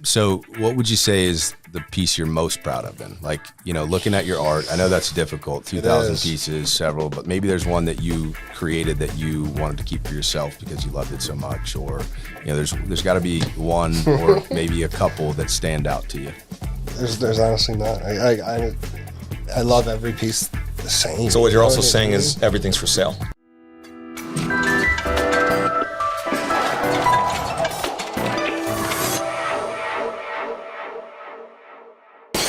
So what would you say is the piece you're most proud of then? Like, looking at your art, I know that's difficult, 2,000 pieces, several, but maybe there's one that you created that you wanted to keep for yourself because you loved it so much, or, there's got to be one or maybe a couple that stand out to you. There's honestly not. I love every piece the same. So what you're also saying is everything's for sale.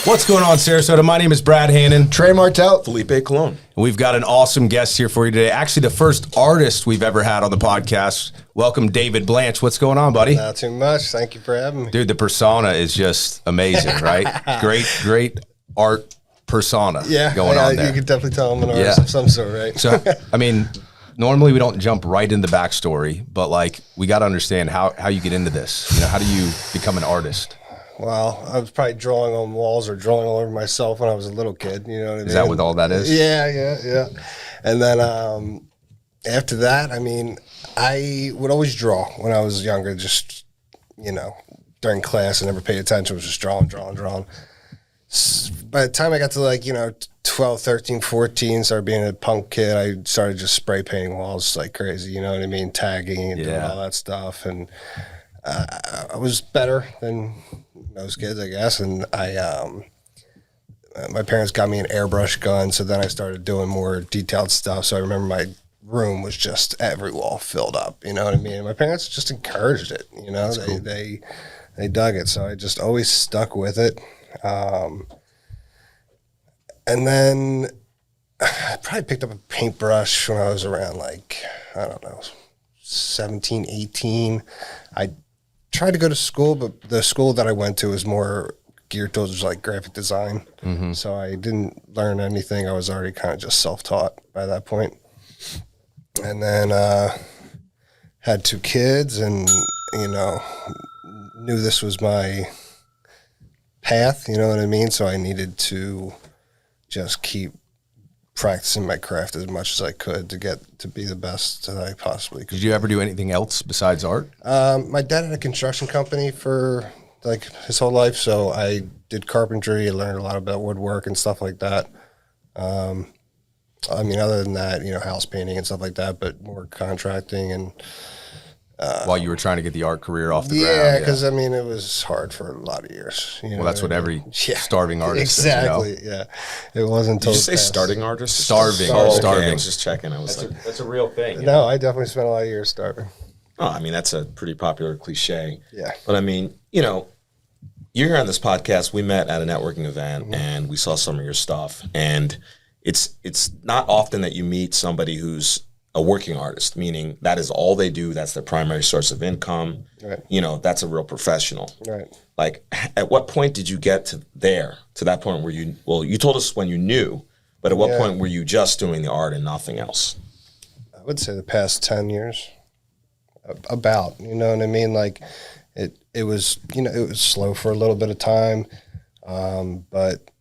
What's going on, Sarasota? My name is Brad Hannon. Trey Martell. Felipe Colon. We've got an awesome guest here for you today. Actually, the first artist we've ever had on the podcast. Welcome, David Blanch. What's going on, buddy? Not too much. Thank you for having me. Dude, the persona is just amazing, right? Great art persona going on there. You can definitely tell I'm an artist of some sort, right? So, normally we don't jump right into the backstory, but we got to understand how you get into this. How do you become an artist? Well, I was probably drawing on walls or drawing all over myself when I was a little kid. You know what I mean? Is that what all that is? Yeah. And then after that, I would always draw when I was younger. Just during class, I never paid attention. I was just drawing. By the time I got to 12, 13, 14, started being a punk kid, I started just spray painting walls like crazy. You know what I mean? Tagging and doing all that stuff. And I was better than those kids, I guess. And my parents got me an airbrush gun, so then I started doing more detailed stuff. So I remember my room was just every wall filled up. You know what I mean? And my parents just encouraged it. Cool. They dug it, so I just always stuck with it. And then I probably picked up a paintbrush when I was around 17, 18. I tried to go to school, but the school that I went to was more geared towards graphic design. Mm-hmm. So I didn't learn anything. I was already kind of just self-taught by that point. And then had 2 kids and, knew this was my path, you know what I mean? So I needed to just keep practicing my craft as much as I could to get to be the best that I possibly could. Did you ever do anything else besides art? My dad had a construction company for his whole life, so I did carpentry. I learned a lot about woodwork and stuff like that. Other than that, house painting and stuff like that, but more contracting and. While you were trying to get the art career off the ground. Yeah, because it was hard for a lot of years. Well, that's what every starving artist exactly, is. Yeah. It wasn't until Did you say starting artist? Starving. Okay, I was just checking. I was that's a real thing. No, I definitely spent a lot of years starving. Oh, that's a pretty popular cliche. Yeah. But you're here on this podcast. We met at a networking event and we saw some of your stuff. And it's not often that you meet somebody who's a working artist, meaning that is all they do. That's their primary source of income. Right. That's a real professional. Right. At what point did you get to that point where you told us when you knew, but at what point were you just doing the art and nothing else? I would say the past 10 years. About, you know what I mean? It was, it was slow for a little bit of time. But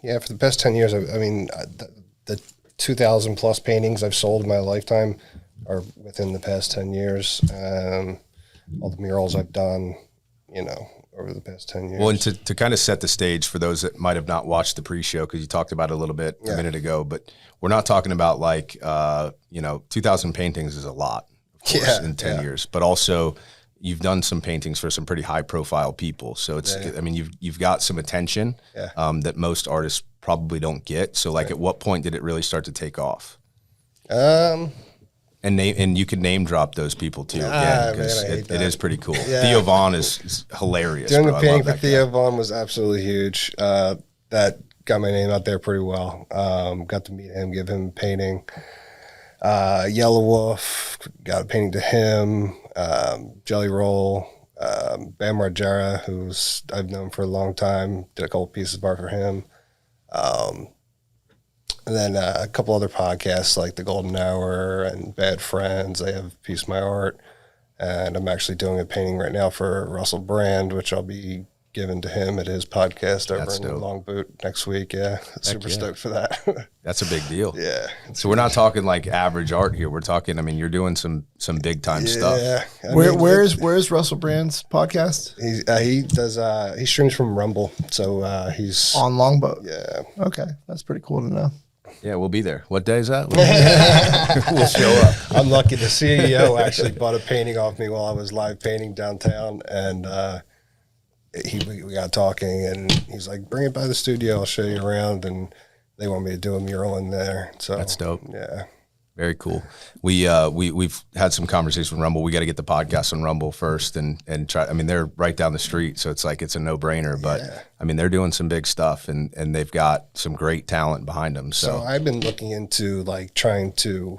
yeah, for the past 10 years, the 2,000 plus paintings I've sold in my lifetime are within the past 10 years. All the murals I've done, over the past 10 years. Well, and to kind of set the stage for those that might have not watched the pre-show, because you talked about it a little bit a minute ago, but we're not talking about 2,000 paintings is a lot, of course, in 10 years, but also you've done some paintings for some pretty high profile people. So it's, you've got some attention that most artists probably don't get. So at what point did it really start to take off? And you can name drop those people too, because it is pretty cool. Yeah. Theo Vaughn is hilarious. Doing the painting for Theo Vaughn was absolutely huge. That got my name out there pretty well. Got to meet him, give him a painting. Yellow Wolf, got a painting to him. Jelly Roll, Bam Margera, who's I've known for a long time, did a couple pieces of art for him. And then a couple other podcasts like The Golden Hour and Bad Friends. They have a piece of my art. And I'm actually doing a painting right now for Russell Brand, which I'll be given to him at his podcast over That's in dope. Longboot next week. Yeah, super stoked for that. That's a big deal. Yeah. So we're not talking like average art here. We're talking, I mean, you're doing some big time stuff. Yeah. I Where, mean, where's Russell Brand's podcast? he streams from Rumble, so he's On Longboat. yeah. Okay, that's pretty cool to know. Yeah, we'll be there. What day is that? We'll show up. I'm lucky. The CEO actually bought a painting off me while I was live painting downtown, and we got talking, and he's like, "Bring it by the studio. I'll show you around." And they want me to do a mural in there. So That's dope. Yeah. Very cool. We've had some conversation with Rumble. We got to get the podcast on Rumble first and try. I mean, they're right down the street, so it's like it's a no brainer. But I mean, they're doing some big stuff, and they've got some great talent behind them. So I've been looking into like trying to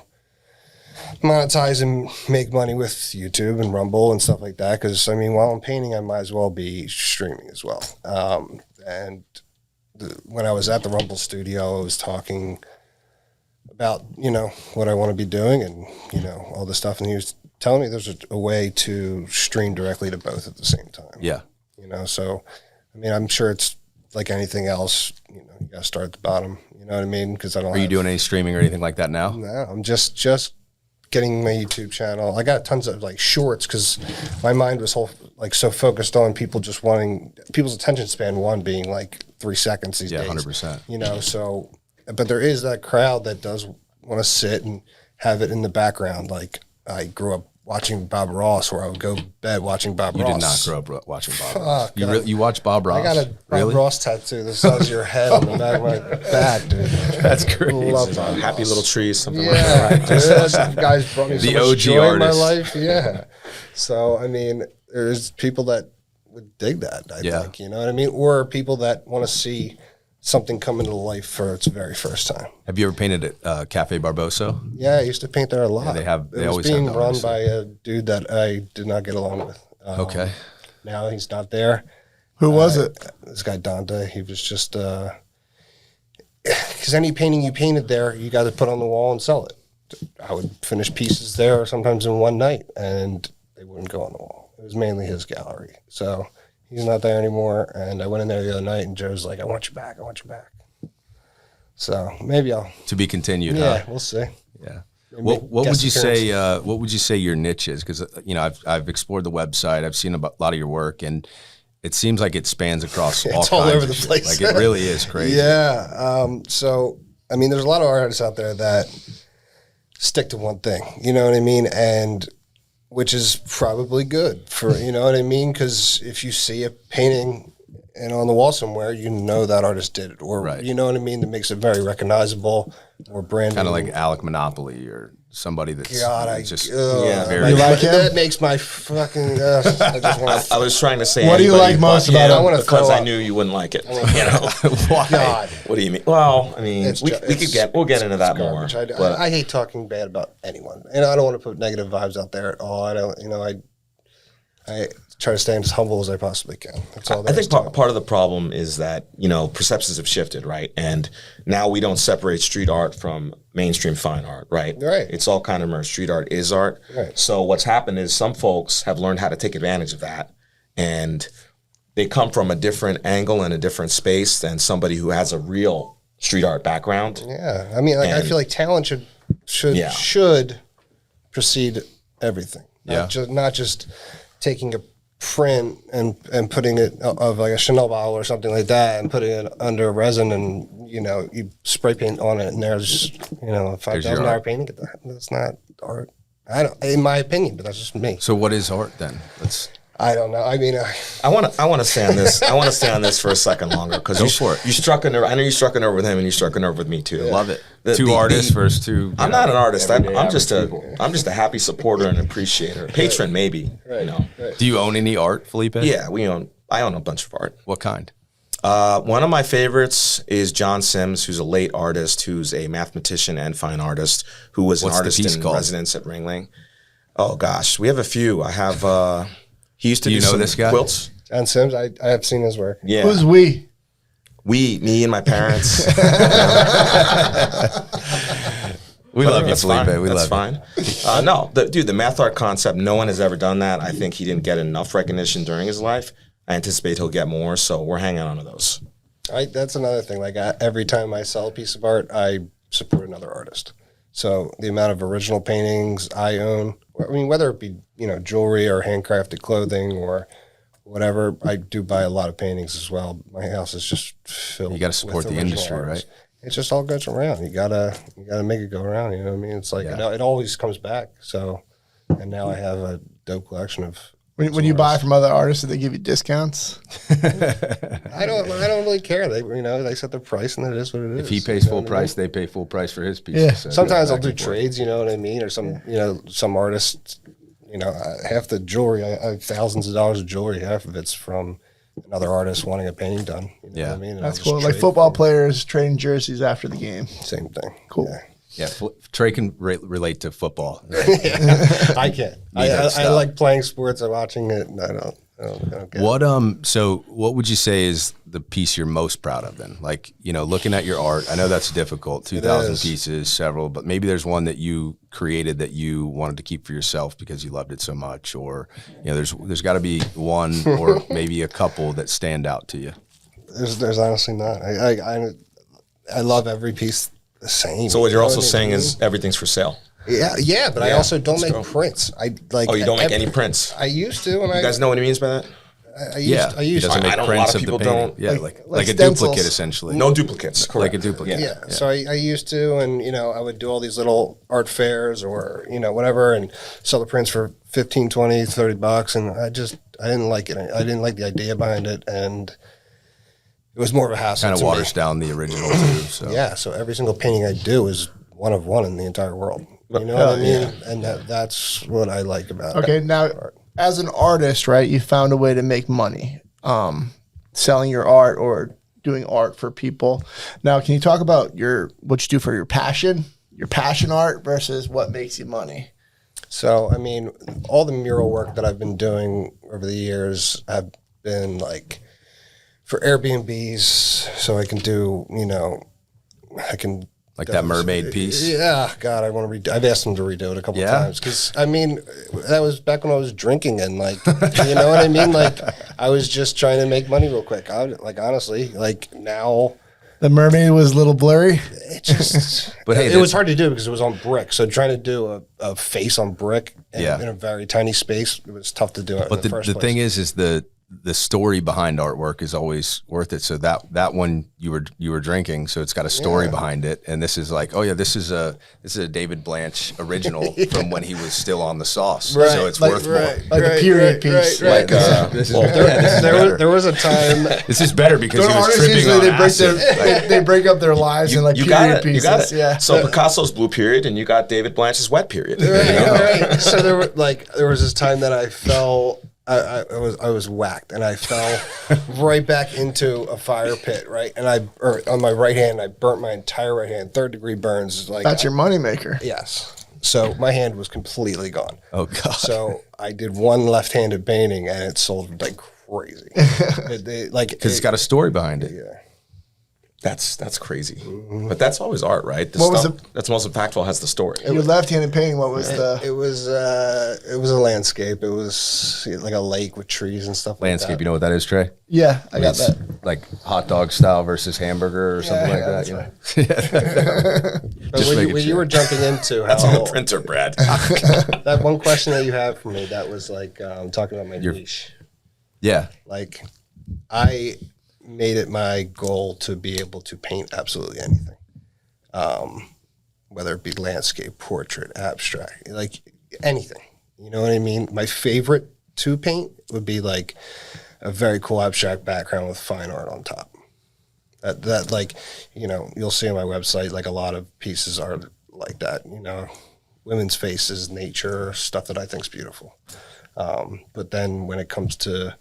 monetize and make money with YouTube and Rumble and stuff like that. Because I mean, while I'm painting, I might as well be streaming as well. When I was at the Rumble studio, I was talking about, you know, what I want to be doing and, you know, all this stuff. And he was telling me there's a way to stream directly to both at the same time. Yeah. You know, so, I mean, I'm sure it's like anything else, you know, you got to start at the bottom. You know what I mean? Because I don't Are you doing any streaming or anything like that now? No, I'm just getting my YouTube channel. I got tons of like shorts because my mind was so focused on people just wanting, people's attention span being like 3 seconds these days. 100%. You know, so, but there is that crowd that does want to sit and have it in the background. Like I grew up watching Bob Ross, where I would go to bed watching Bob You Ross. did not grow up watching Bob Ross. You watch Bob Ross? I got a Bob Ross tattoo the size of your head on the back of my back, dude. That's crazy. Love Bob Happy Ross. Little Trees, something like Yeah, that. dude, guys brought me so The much OG joy in my artist. life. Yeah. So, I mean, there's people that would dig that, I think, you know what I mean? Or people that want to see something come into life for its very first time. Have you ever painted at Cafe Barboso? Yeah, I used to paint there a lot. they it always was being have, run obviously. by a dude that I did not get along with. Okay. Now he's not there. Who was it? This guy Dante, he was just because any painting you painted there, you got to put on the wall and sell it. I would finish pieces there sometimes in one night, and they wouldn't go on the wall. It was mainly his gallery, so he's not there anymore. And I went in there the other night, and Joe's like, "I want you back. I want you back." So maybe I'll. To be continued. Yeah, Huh? we'll see. Yeah. Maybe What would guest you say? appearance. What would you say your niche is? Because you know, I've explored the website. I've seen a lot of your work, and it seems like it spans across all It's all kinds over of the shit. place. Like it really is crazy. Yeah. So, I mean, there's a lot of artists out there that stick to one thing, you know what I mean? And which is probably good for, you know what I mean? Because if you see a painting and on the wall somewhere, you know that artist did it. Or, Right. you know what I mean? That makes it very recognizable or branding. Kind of like Alec Monopoly or somebody that's God, just Yeah. very. You like him? That makes my fucking, I just want I was trying to say. What do you anybody like most but about him him? I wanna because throw I up. knew you wouldn't like it. You know. Why? God. What do you mean? Well, I mean, It's we ju- could it's- we'll get into that more. garbage. but I hate talking bad about anyone, and I don't want to put negative vibes out there at all. I don't, you know, I try to stay as humble as I possibly can. That's all. I think part of the problem is that, you know, perceptions have shifted, right? And now we don't separate street art from mainstream fine art, right? Right. It's all kind of merged. Street art is art. Right. So what's happened is some folks have learned how to take advantage of that, and they come from a different angle and a different space than somebody who has a real street art background. Yeah, I mean, like I And- feel like talent Yeah. should precede everything. Yeah. Not just taking a print and putting it of like a Chanel bottle or something like that and putting it under resin and, you know, you spray paint on it and there's, you know, a There's your $5,000 art. painting. That's not art. I don't, in my opinion, but that's just me. So what is art then? I don't know. I mean, I want to stay on this. I want to stay on this for a second longer because Go for it. You struck a nerve. I know you struck a nerve with him, and you struck a nerve with me too. Love it. The- Two the- artists the- versus two. I'm not an artist. I'm just people. I'm just a happy supporter and appreciator, patron maybe. You know. Do you own any art, Felipe? Yeah, I own a bunch of art. What kind? One of my favorites is John Sims, who's a late artist, who's a mathematician and fine artist, who was What's an the artist piece in called? residence at Ringling. Oh gosh, we have a few. I have. He used to Do do you know some this guy? quilts. John Sims, I have seen his work. Yeah, Who's we? me and my parents. We love you, That's Felipe. fine. We That's love you. fine. No, the math art concept, no one has ever done that. I think he didn't get enough recognition during his life. I anticipate he'll get more, so we're hanging on to those. That's another thing. Like every time I sell a piece of art, I support another artist. So the amount of original paintings I own, I mean, whether it be, jewelry or handcrafted clothing or whatever, I do buy a lot of paintings as well. My house is just filled. You got to support the industry, artists. right? It just all goes around. You gotta make it go around. You know what I mean? It's like it always comes back. So, and now I have a dope collection of. When you buy from other artists, do they give you discounts? I don't really care. They set the price, and it is what it is. If he pays full price, they pay full price for his piece. Yeah. So sometimes I'll do trades. You know what I mean? Or some artists. Half the jewelry, I have thousands of dollars of jewelry. Half of it's from another artist wanting a painting done. You know what I mean? And That's cool. Like football players trading jerseys after the game. Same thing. Cool. Yeah, Trey can relate to football. I can. I like playing sports and watching it. And I don't get What So what would you say is the piece you're most proud of then? Like, looking at your art, I know that's difficult. 2,000 pieces, several, but maybe there's one that you created that you wanted to keep for yourself because you loved it so much, or there's got to be one or maybe a couple that stand out to you. There's honestly not. I love every piece the same. So what you're also saying is everything's for sale. Yeah, but I also don't make prints. Oh, you don't make any prints? I used to. And you guys know what he means by that? I used he doesn't make I don't- a lot prints of of the people painting. don't. Yeah, like a stencils. duplicate essentially. No duplicates. Correct. Like a duplicate. Yeah. So I used to, and I would do all these little art fairs or whatever, and sell the prints for $15, $20, $30, and I didn't like it. I didn't like the idea behind it, and it was more of a hassle. Kind of to waters me. down the original too. So Yeah. So every single painting I do is one of one in the entire world. You know what I mean? yeah. And that's what I like about it. Okay, now as an artist, right, you found a way to make money, selling your art or doing art for people. Now, can you talk about what you do for your passion art versus what makes you money? So, I mean, all the mural work that I've been doing over the years have been like for Airbnbs, so I can do, I can. like that mermaid piece. Yeah, God, I want to I've asked them to redo it a couple of times because I mean, that was back when I was drinking and like, you know what I mean? Like, I was just trying to make money real quick. Honestly, like now. The mermaid was a little blurry. It just, But hey, it was hard to do because it was on brick. So trying to do a face on brick in a very tiny space, it was tough to do it. But the thing is the story behind artwork is always worth it. So that one you were drinking, so it's got a story behind it. And this is like, oh yeah, this is a David Blanch original from when he was still on the sauce. Right. So it's Like- worth right. more. Like a period piece. Right. There was a time. This is better because he was Artists tripping usually on they break acid. they break up their lives in like You period got it. pieces. You got it. Yeah. So Picasso's blue period, and you got David Blanch's wet period. Right. So there was this time that I fell. I was whacked, and I fell right back into a fire pit. Right, and on my right hand, I burnt my entire right hand, 3rd-degree burns. Like That's your moneymaker. Yes. So my hand was completely gone. Oh god. So I did one left-handed painting, and it sold like crazy. Because it's got a story behind it. Yeah. That's crazy. But that's always art, right? What was That's most impactful has the story. Your left-handed painting, what was the... It was a landscape. It was like a lake with trees and stuff. Landscape, like that. you know what that is, Trey? Yeah, I got It's that. like hot dog style versus hamburger or something like that. But Just making when you sure. were jumping into That's on how the printer, Brad. that one question that you had for me, that was like talking about my niche. Yeah. Like, I made it my goal to be able to paint absolutely anything, whether it be landscape, portrait, abstract, like anything. You know what I mean? My favorite to paint would be like a very cool abstract background with fine art on top. That like, you'll see on my website, like a lot of pieces are like that, women's faces, nature, stuff that I think is beautiful. But then when it comes to,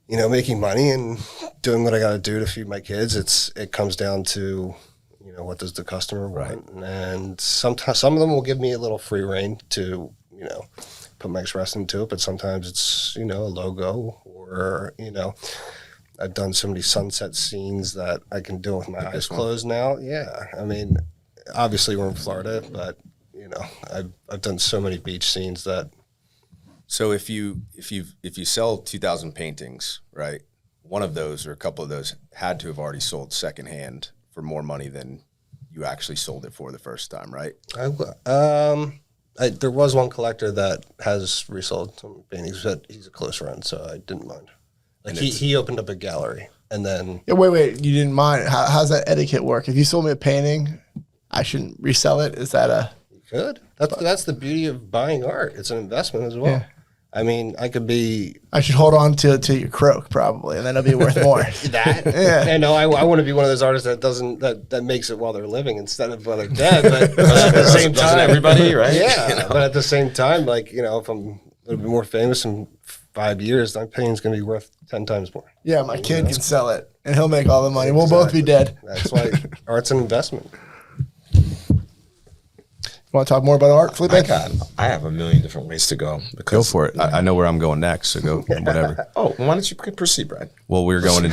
making money and doing what I got to do to feed my kids, it comes down to, what does the customer want? Right. And sometimes some of them will give me a little free rein to, put my express into it, but sometimes it's, a logo or, I've done so many sunset scenes that I can do with my eyes closed now. Yeah. I mean, obviously we're in Florida, but, I've done so many beach scenes that So if you sell 2,000 paintings, right? One of those or a couple of those had to have already sold secondhand for more money than you actually sold it for the first time, right? There was one collector that has resold some paintings, but he's a close friend, so I didn't mind. Like he opened up a gallery, and then wait, you didn't mind? How's that etiquette work? If you sold me a painting, I shouldn't resell it. Is that a? You could. That's the beauty of buying art. It's an investment as well. Yeah. I mean, I should hold on to your croak probably, and then it'll be worth more. Yeah. No, I want to be one of those artists that makes it while they're living instead of while they're dead. But at the same time, doesn't everybody, right? Yeah. But at the same time, like, if I'm a little bit more famous in 5 years, my painting's going to be worth 10 times more. Yeah, my kid can sell it, and he'll make all the money. Exactly. We'll both be dead. That's why art's an investment. Want to talk more about art, Felipe? I have a million different ways to go. Go for it. I know where I'm going next, so go whatever. Oh, why don't you proceed, Brad? Well, we're going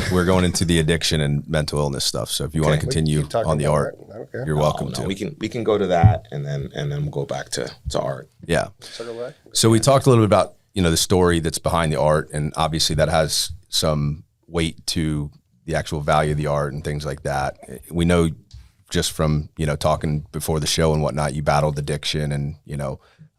into the addiction and mental illness stuff. So if you want to continue on the art, you're welcome to. We can go to that, and then we'll go back to art. Yeah. So we talked a little bit about the story that's behind the art, and obviously that has some weight to the actual value of the art and things like that. We know. Just from talking before the show and whatnot, you battled addiction and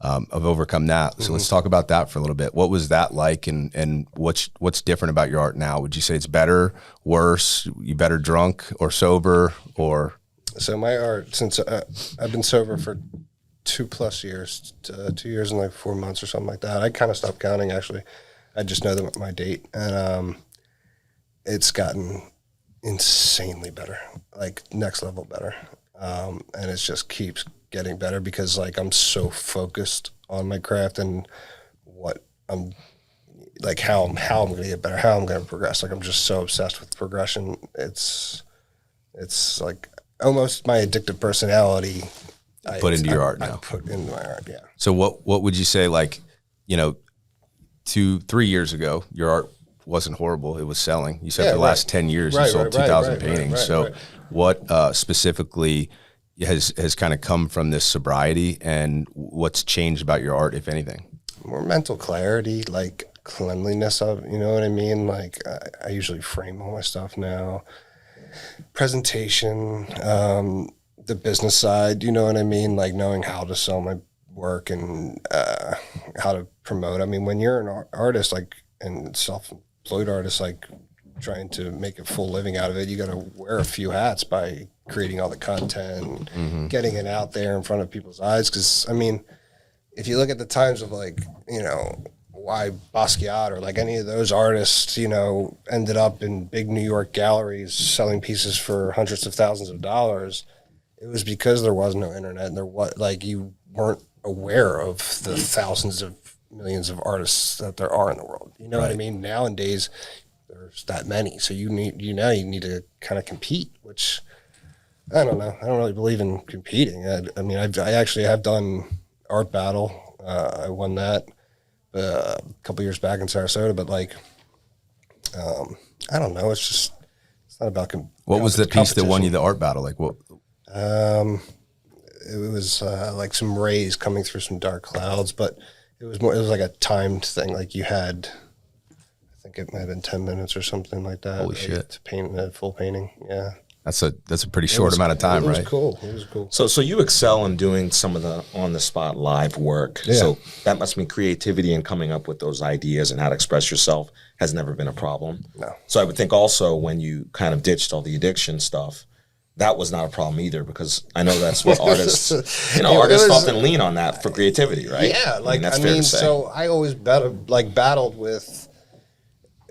have overcome that. So let's talk about that for a little bit. What was that like, and what's different about your art now? Would you say it's better, worse, you better drunk or sober, or? So my art, since I've been sober for 2+ years, 2 years and like 4 months or something like that. I kind of stopped counting actually. I just know my date, and it's gotten insanely better, like next level better, and it just keeps getting better because like I'm so focused on my craft and what I'm like, how I'm going to get better, how I'm going to progress. Like I'm just so obsessed with progression. It's like almost my addictive personality. Put into your art now. I put into my art, yeah. So what would you say, like 2-3 years ago, your art wasn't horrible. It was selling. You said for the last 10 years you sold 2,000 paintings. So what specifically has kind of come from this sobriety, and what's changed about your art, if anything? More mental clarity, like cleanliness of, you know what I mean? Like I usually frame all my stuff now. Presentation, the business side, you know what I mean? Like knowing how to sell my work and how to promote. I mean, when you're an artist, like, and self-employed artist, like trying to make a full living out of it, you got to wear a few hats by creating all the content, getting it out there in front of people's eyes. Because I mean, if you look at the times of like, why Basquiat or like any of those artists, ended up in big New York galleries selling pieces for hundreds of thousands of dollars, it was because there was no internet, and you weren't aware of the thousands of millions of artists that there are in the world. You know what I mean? Nowadays, there's that many. So you need to kind of compete, which I don't know. I don't really believe in competing. I mean, I actually have done art battle. I won that a couple years back in Sarasota, but like, I don't know. It's not about what was the piece that won you the art battle? Like what? It was like some rays coming through some dark clouds, but it was like a timed thing. Like you had, I think it might have been 10 minutes or something like that. Holy shit. To paint a full painting. Yeah. That's a pretty short amount of time, right? It was cool. So you excel in doing some of the on-the-spot live work. Yeah. So that must mean creativity and coming up with those ideas and how to express yourself has never been a problem. No. So I would think also when you kind of ditched all the addiction stuff, that was not a problem either, because I know that's what artists, artists often lean on that for creativity, right? Yeah, that's fair to say. So I always battled with,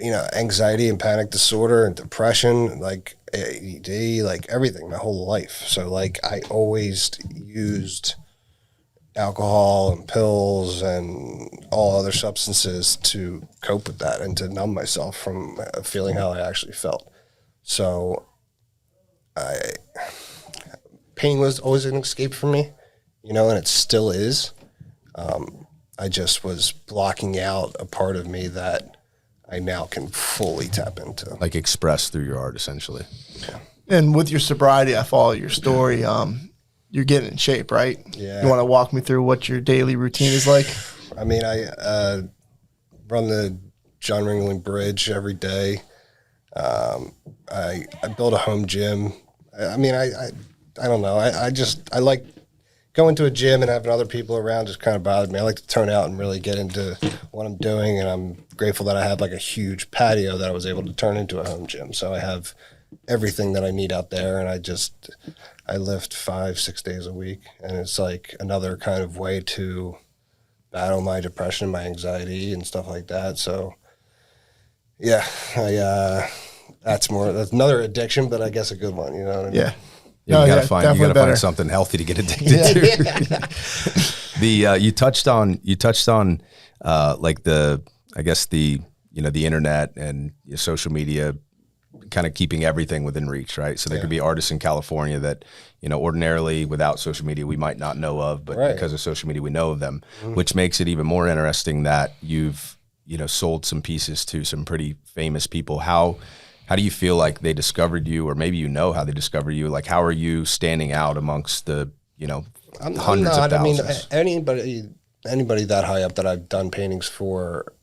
anxiety and panic disorder and depression, like ADD, like everything, my whole life. So like I always used alcohol and pills and all other substances to cope with that and to numb myself from feeling how I actually felt. So pain was always an escape for me, and it still is. I just was blocking out a part of me that I now can fully tap into. Like express through your art, essentially. Yeah. And with your sobriety, I follow your story. You're getting in shape, right? Yeah. You want to walk me through what your daily routine is like? I mean, I run the John Ringling Bridge every day. I build a home gym. I mean, I don't know. I like going to a gym and having other people around just kind of bothered me. I like to turn out and really get into what I'm doing, and I'm grateful that I have like a huge patio that I was able to turn into a home gym. So I have everything that I need out there, and I lift 5-6 days a week, and it's like another kind of way to battle my depression, my anxiety, and stuff like that. So yeah, that's another addiction, but I guess a good one. You know what I mean? Yeah. Yeah, you gotta definitely find something healthy to get addicted to. You touched on like the internet and social media kind of keeping everything within reach, right? So there could be artists in California that, ordinarily without social media we might not know of, but because of social media we know of them, which makes it even more interesting that you've, sold some pieces to some pretty famous people. How do you feel like they discovered you, or maybe how they discovered you? Like, how are you standing out amongst the, hundreds of thousands? I mean, anybody that high up that I've done paintings for,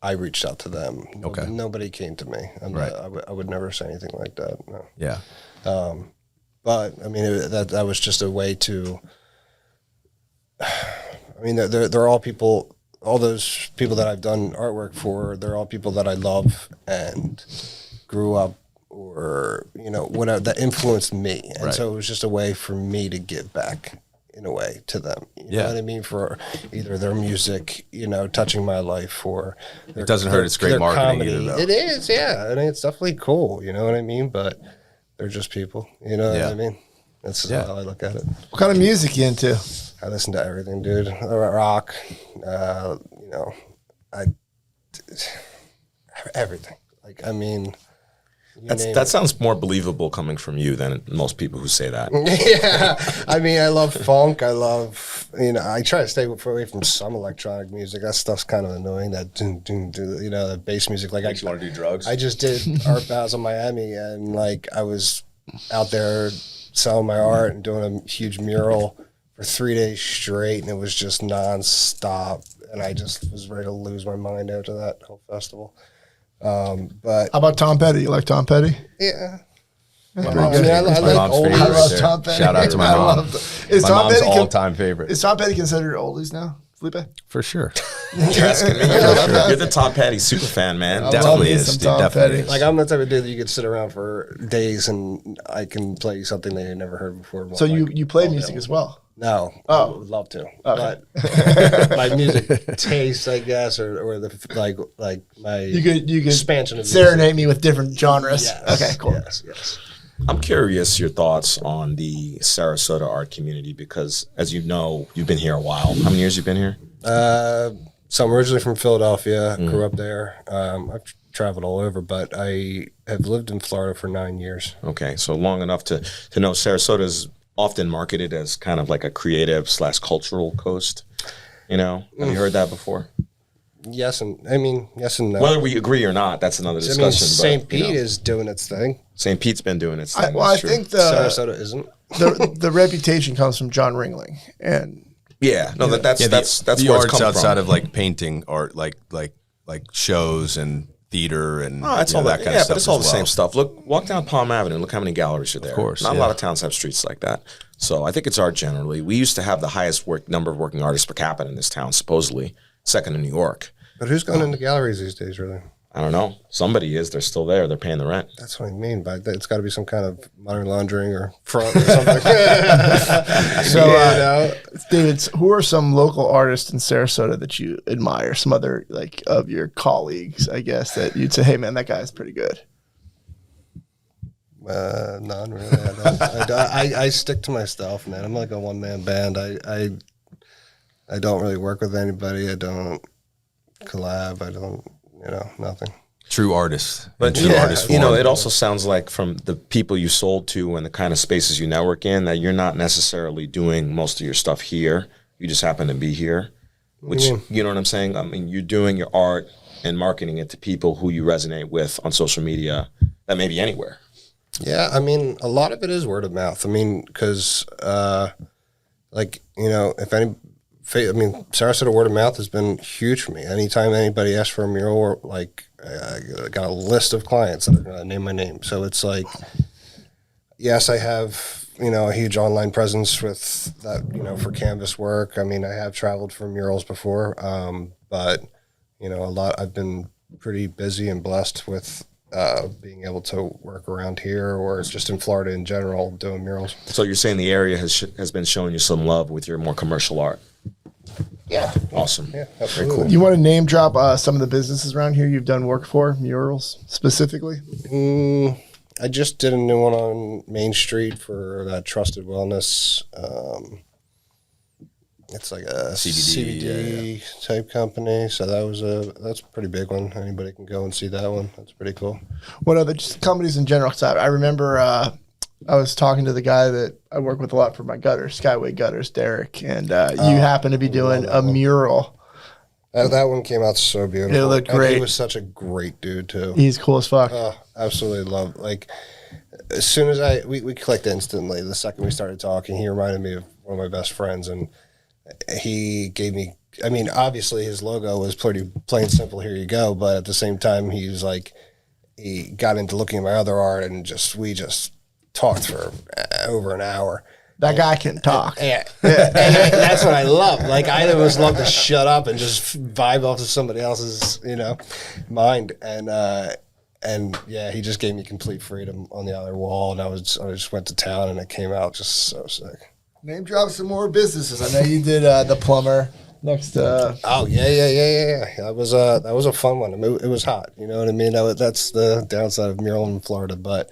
I reached out to them. Okay. Nobody came to me. I would never say anything like that. No. Yeah. But I mean, that was just a way to. I mean, they're all people. All those people that I've done artwork for, they're all people that I love and grew up, or whatever, that influenced me, and so it was just a way for me to give back in a way to them. You know what I mean? For either their music, touching my life, or it doesn't hurt. It's great marketing. Comedy. Either, though. It is, yeah. I mean, it's definitely cool. You know what I mean? But they're just people. You know what I mean? That's how I look at it. What kind of music you into? I listen to everything, dude. Rock, everything. Like, I mean, that sounds more believable coming from you than most people who say that. Yeah, I mean, I love funk. I love, I try to stay away from some electronic music. That stuff's kind of annoying. That the bass music. Like, makes you want to do drugs. I just did Art Basel Miami, and like I was out there selling my art and doing a huge mural for 3 days straight, and it was just nonstop. And I just was ready to lose my mind after that whole festival. But how about Tom Petty? You like Tom Petty? Yeah. I like old. I love Tom Petty. Shout out to my mom. Is my Tom mom's Petty all-time favorite. Is Tom Petty considered oldies now, Felipe? For sure. You're asking me. You're the Tom Petty super fan, man. Definitely is. Definitely is. Like, I'm the type of dude that you could sit around for days and I can play you something that you never heard before. So you play music as well? No. Oh. I would love to. Okay. But my music taste, I guess, or the like my you could expansion of serenade me with different genres. Yes, okay, cool. Yes. I'm curious your thoughts on the Sarasota art community, because, as you know, you've been here a while. How many years you been here? So I'm originally from Philadelphia, grew up there. I've traveled all over, but I have lived in Florida for 9 years. Okay, so long enough to know Sarasota is often marketed as kind of like a creative / cultural coast. Have you heard that before? Yes and no. Whether we agree or not, that's another discussion. St. Pete is doing its thing. St. Pete's been doing its thing. I think Sarasota isn't. the reputation comes from John Ringling, and that's the where arts it's come outside from. of like painting art, like shows and theater and it's all that kind of stuff. But it's all the as well. same stuff. Walk down Palm Avenue. Look how many galleries are there. Of course, not a lot of towns have streets like that. So I think it's art generally. We used to have the highest number of working artists per capita in this town, supposedly second in New York. But who's going into galleries these days, really? I don't know. Somebody is. They're still there. They're paying the rent. That's what I mean. But it's got to be some kind of money laundering or fraud or something. So, David, who are some local artists in Sarasota that you admire? Some other of your colleagues, I guess, that you'd say, "Hey, man, that guy's pretty good." None really. I stick to my stuff, man. I'm like a one-man band. I don't really work with anybody. I don't collab. I don't. Nothing. True artist. But it also sounds like from the people you sold to and the kind of spaces you network in that you're not necessarily doing most of your stuff here. You just happen to be here, which, you know what I'm saying? I mean, you're doing your art and marketing it to people who you resonate with on social media that may be anywhere. Yeah, I mean, a lot of it is word of mouth. I mean, because, if any Sarasota word of mouth has been huge for me. Anytime anybody asks for a mural, or like I got a list of clients that are going to name my name. So it's like, yes, I have, a huge online presence with that, for canvas work. I mean, I have traveled for murals before, but I've been pretty busy and blessed with being able to work around here or just in Florida in general doing murals. So you're saying the area has been showing you some love with your more commercial art? Yeah. Awesome. Yeah, absolutely. Very cool. You want to name drop some of the businesses around here you've done work for, murals specifically? I just did a new one on Main Street for that Trusted Wellness. It's like a CBD type company. So that's a pretty big one. Anybody can go and see that one. That's pretty cool. What other just companies in general? Because I remember I was talking to the guy that I work with a lot for my gutters, Skyway Gutters, Derek, and you happen to be doing a mural. That one came out so beautiful. It looked great. And he was such a great dude too. He's cool as fuck. Absolutely love. Like as soon as we clicked instantly. The second we started talking, he reminded me of one of my best friends, and he gave me. I mean, obviously his logo was pretty plain simple. Here you go. But at the same time, he was like, he got into looking at my other art, and we just talked for over an hour. That guy can talk. And that's what I love. Like, I always love to shut up and just vibe off of somebody else's, mind. And yeah, he just gave me complete freedom on the other wall. And I just went to town, and it came out just so sick. Name drop some more businesses. I know you did the plumber next to. Oh yeah. That was a fun one. I mean, it was hot. You know what I mean? That's the downside of mural in Florida, but.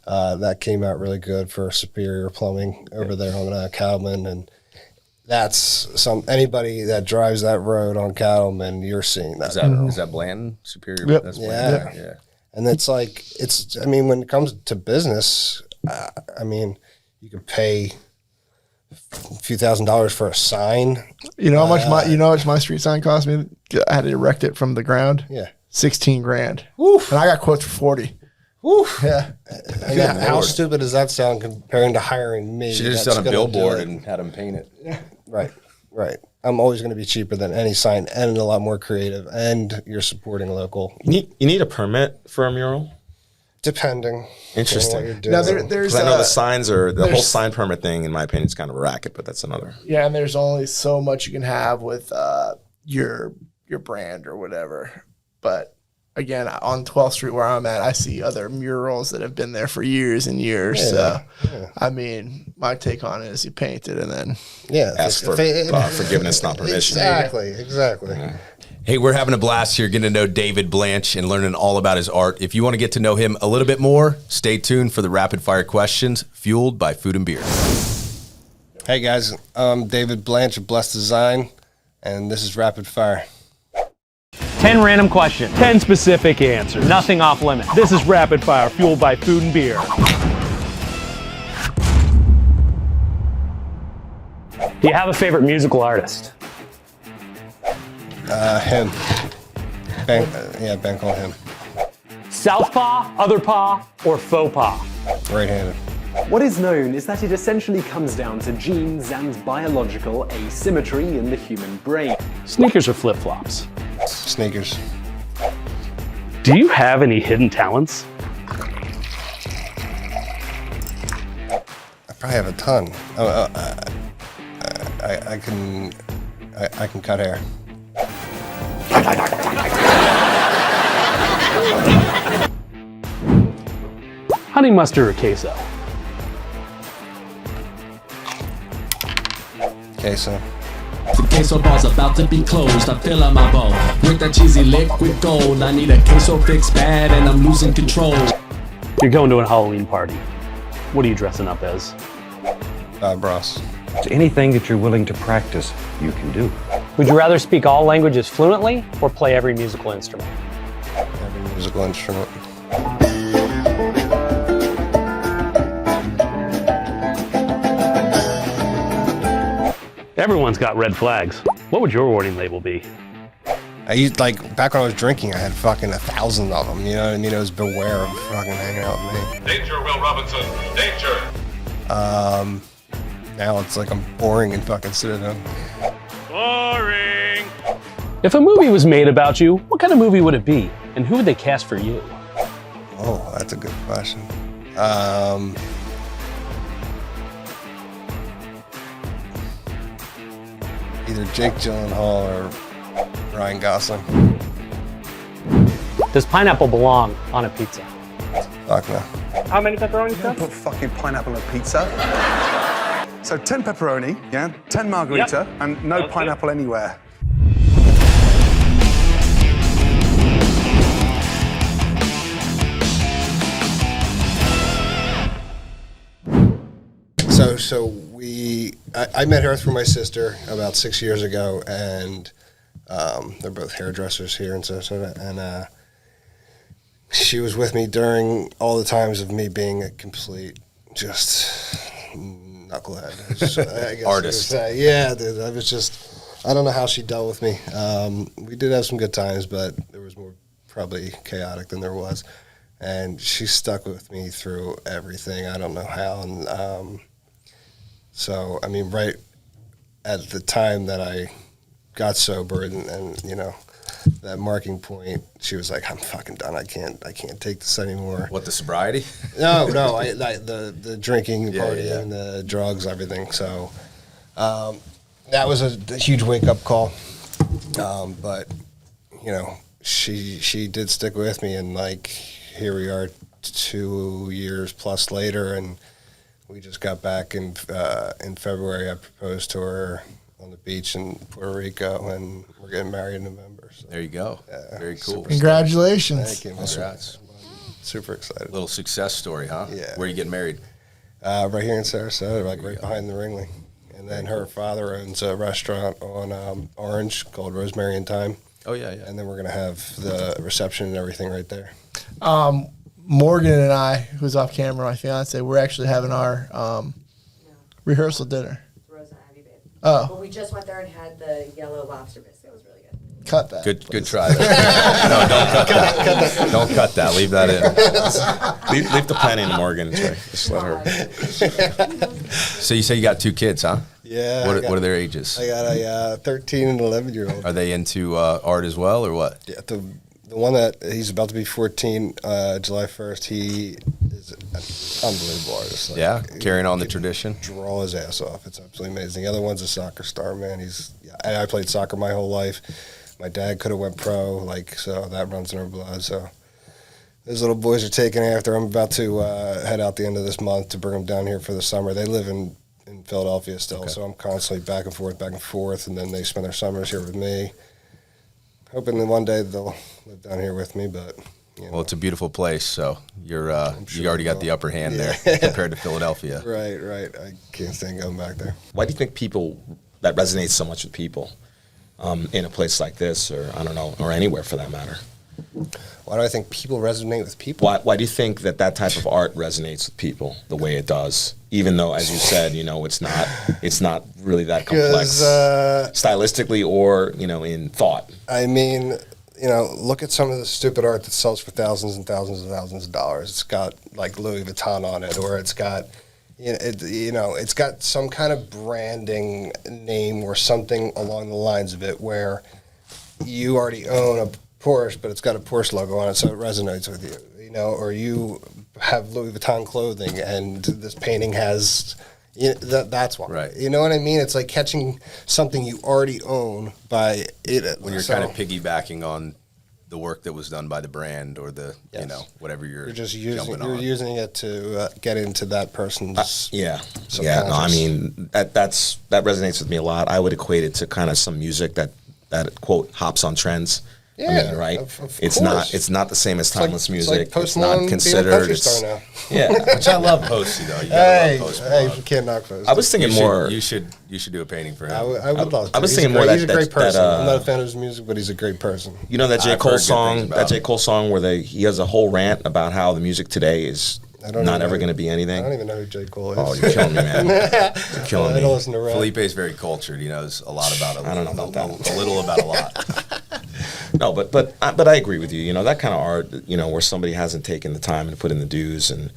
That came out really good for Superior Plumbing over there on Cattleman, and that's anybody that drives that road on Cattleman, you're seeing that. Is that Blanton Superior? Yep. That's Yeah. Yeah. And it's like when it comes to business, you could pay a few $1,000s for a sign. You know how much my street sign cost me? I had to erect it from the ground. Yeah, $16,000. Woof. And I got quotes for 40. Woof. Yeah. And how stupid does that sound comparing to hiring me? Should have just done a billboard and had them paint it. Yeah. Right. I'm always going to be cheaper than any sign and a lot more creative, and you're supporting local. You need a permit for a mural? Depending. Interesting. On what you're doing. Now there's. I know the signs the whole sign permit thing, in my opinion, is kind of a racket, but that's another. Yeah, and there's only so much you can have with your brand or whatever. But again, on 12th Street where I'm at, I see other murals that have been there for years and years. Yeah, so, I mean, my take on it is you paint it and then ask for forgiveness, not permission. Exactly. Yeah. Hey, we're having a blast here getting to know David Blanch and learning all about his art. If you want to get to know him a little bit more, stay tuned for the rapid fire questions fueled by Food and Beer. Hey guys, I'm David Blanch of Blessed Design, and this is Rapid Fire. 10 random questions, 10 specific answers, nothing off limits. This is Rapid Fire, fueled by Food and Beer. Do you have a favorite musical artist? Him. Ben called him. Southpaw, other paw, or faux paw? Right-handed. What is known is that it essentially comes down to genes and biological asymmetry in the human brain. Sneakers or flip-flops? Sneakers. Do you have any hidden talents? I probably have a ton. I can cut hair. Honey mustard or queso? Queso. The queso bar's about to be closed. I fill out my bowl with that cheesy liquid gold. I need a queso fix bad, and I'm losing control. You're going to a Halloween party. What are you dressing up as? Bros. Anything that you're willing to practice, you can do. Would you rather speak all languages fluently or play every musical instrument? Every musical instrument. Everyone's got red flags. What would your warning label be? I used, back when I was drinking, I had fucking 1,000 of them. You know what I mean? It was beware of fucking hanging out with me. Danger, Will Robinson. Danger. Now it's like I'm boring and fucking sitting down. Oh, If a movie was made about you, what kind of movie would it be? And who would they cast for you? Oh, that's a good question. Either Jake Gyllenhaal or Ryan Gosling. Does pineapple belong on a pizza? Fuck no. How many pepperonis, sir? Put fucking pineapple on a pizza. So 10 pepperoni, yeah, 10 margarita, and no pineapple anywhere. So I met her through my sister about 6 years ago, and they're both hairdressers here in Sarasota, and she was with me during all the times of me being a complete just knucklehead. I guess Artist. Yeah, dude, I don't know how she dealt with me. We did have some good times, but there was more probably chaotic than there was. And she stuck with me through everything. I don't know how. And so, I mean, right at the time that I got sober and you know, that marking point, she was like, "I'm fucking done. I can't take this anymore." What, the sobriety? No, the drinking, partying, the drugs, everything. So that was a huge wake up call. But you know, she did stick with me, and like here we are, 2 years plus later, and we just got back in February. I proposed to her on the beach in Puerto Rico, and we're getting married in November. So. There you go. Yeah, very cool. Congratulations. Thank you, man. Congrats. Super excited. Little success story, huh? Yeah. Where are you getting married? Right here in Sarasota, like right behind the Ringling. And then her father owns a restaurant on Orange called Rosemary and Thyme. Oh, yeah. And then we're going to have the reception and everything right there. Morgan and I, who's off camera, my fiance, we're actually having our rehearsal dinner. Rosa and Abby, babe. Oh. But we just went there and had the yellow lobster biscuit. It was really good. Cut that. Good try. No, don't cut that. Don't cut that. Leave that in. Leave the planning to Morgan. Just let her. So you say you got 2 kids, huh? Yeah. What are their ages? I got a 13 and 11-year-old. Are they into art as well, or what? Yeah, the one that he's about to be 14, July 1st, he is an unbelievable artist. Like, Yeah, carrying on the tradition. Draw his ass off. It's absolutely amazing. The other one's a soccer star, man. I played soccer my whole life. My dad could have went pro, so that runs in our blood. So those little boys are taken after. I'm about to head out the end of this month to bring them down here for the summer. They live in Philadelphia still, so I'm constantly back and forth, and then they spend their summers here with me. Hoping that one day they'll live down here with me, but you know. Well, it's a beautiful place, so you're sure you already got the upper hand there compared to Philadelphia. Right. I can't stand going back there. Why do you think that resonates so much with people in a place like this, or I don't know, or anywhere for that matter? Why do I think people resonate with people? Why do you think that type of art resonates with people the way it does? Even though, as you said, you know, it's not really that complex stylistically or, you know, in thought. I mean, you know, look at some of the stupid art that sells for thousands and thousands and thousands of dollars. It's got like Louis Vuitton on it, or it's got, it's got some kind of branding name or something along the lines of it where you already own a Porsche, but it's got a Porsche logo on it, so it resonates with you, you know, or you have Louis Vuitton clothing and this painting has, that's why. Right. You know what I mean? It's like catching something you already own by it. When you're kind of piggybacking on the work that was done by the brand or the, you know, whatever you're just jumping using it to get into that person's No, I mean that resonates with me a lot. I would equate it to kind of some music that quote hops on trends. Yeah, I mean, right. Of it's course. not the same as timeless music. It's like it's not considered. Star now. Yeah, Which I love Posty though. You gotta love Posty. Hey, you can't knock Posty. I was thinking more. You should do a painting for him. I would love to. I was He's thinking a great, more he's a great person. that, I'm not a fan of his music, but he's a great person. You know that J. I've Cole heard good song, things about J. Cole song where he has a whole rant about how the music today is not ever going to be anything. I don't even know who J. Cole is. Oh, you're killing me, man. You're killing me. I don't listen to rap. Felipe's very cultured. He knows a lot about it. I don't know about that. A little about a lot. No, but I agree with you. You know, that kind of art, you know, where somebody hasn't taken the time to put in the dues and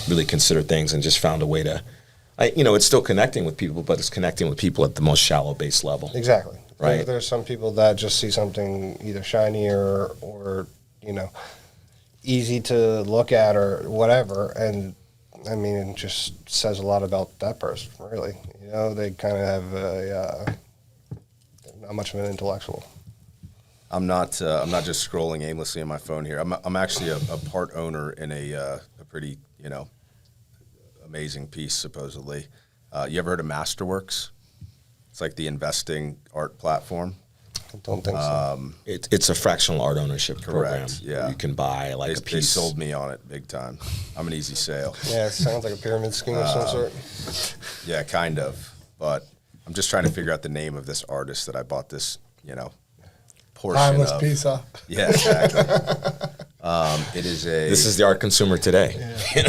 really consider things and just found a way to it's still connecting with people, but it's connecting with people at the most shallow base level. Exactly. Right. There's some people that just see something either shiny or easy to look at or whatever, and I mean, it just says a lot about that person, really. They kind of have not much of an intellectual. I'm not just scrolling aimlessly on my phone here. I'm actually a part owner in a pretty amazing piece, supposedly. You ever heard of Masterworks? It's like the investing art platform. I don't think so. It's a fractional art ownership program. Correct, yeah. You can buy a piece. They sold me on it big time. I'm an easy sale. Yeah, it sounds like a pyramid scheme of some sort. Yeah, kind of. But I'm just trying to figure out the name of this artist that I bought this, portion Timeless of. piece, huh? Yeah, exactly. It is a. This is the art consumer today.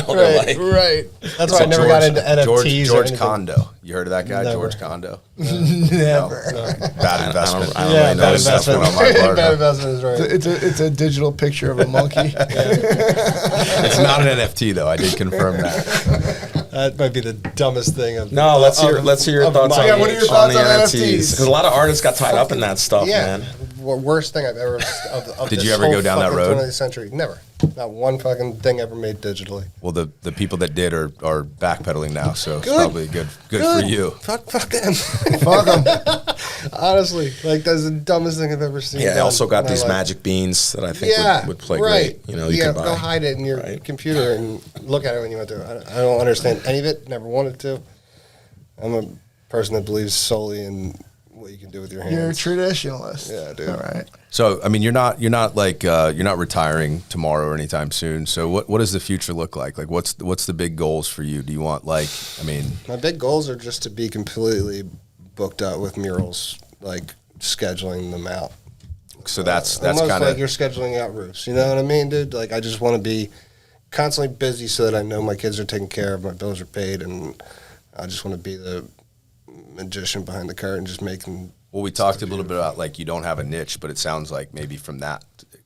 Right. That's why I never got into NFTs. George Condo. You heard of that guy, Never. George Condo? Never. Bad investment. I don't Yeah, really know bad this stuff. investment. on my part. Bad investment is right. It's a digital picture of a monkey. It's not an NFT though. I did confirm that. That might be the dumbest thing. No, let's hear your thoughts on, what are your on thoughts the on NFTs. NFTs? Because a lot of artists got tied up in that stuff, Yeah. man. Worst thing I've ever. Of Did this you ever whole go down that fucking road? 20th century. Never. Not one fucking thing ever made digitally. Well, the people that did are backpedaling now, so it's Good. probably good for you. Fuck them. Fuck 'em. Honestly, that's the dumbest thing I've ever seen. Yeah, they done also got in my these life. magic beans that I think would play right. great. You can buy. Go hide it in your computer and look at it when you want to. I don't understand any of it. Never wanted to. I'm a person that believes solely in what you can do with your hands. You're a traditionalist. Yeah, dude. All right. So, I mean, you're not retiring tomorrow or anytime soon. So, what does the future look like? Like, what's the big goals for you? Do you want my big goals are just to be completely booked up with murals, like scheduling them out. So that's almost kind of like you're scheduling out roofs. You know what I mean, dude? Like, I just want to be constantly busy so that I know my kids are taken care of, my bills are paid, and I just want to be the magician behind the curtain, just making. Well, we talked a little bit about like you don't have a niche, but it sounds like maybe from that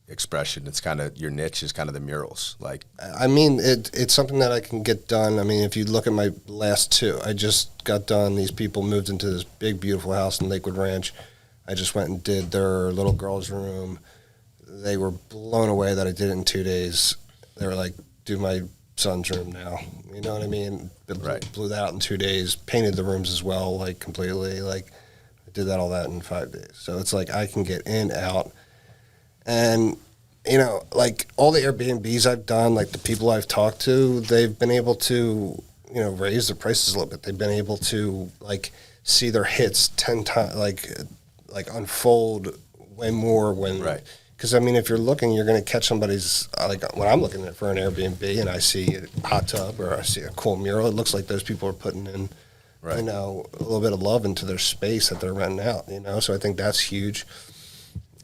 expression, it's kind of your niche is kind of the murals. Like, I mean, it's something that I can get done. I mean, if you look at my last two, I just got done. These people moved into this big, beautiful house in Lakewood Ranch. I just went and did their little girl's room. They were blown away that I did it in 2 days. They were like, do my son's room now. You know what I mean? Blew that out in 2 days. Painted the rooms as well, like completely. Like, I did all that in 5 days. So it's like I can get in, out. And, like all the Airbnbs I've done, like the people I've talked to, they've been able to, raise their prices a little bit. They've been able to, like, see their hits 10 times, like unfold way more when. Right. Because, I mean, if you're looking, you're going to catch somebody's, like when I'm looking at for an Airbnb and I see a hot tub or I see a cool mural, it looks like those people are putting in, a little bit of love into their space that they're renting out, So I think that's huge.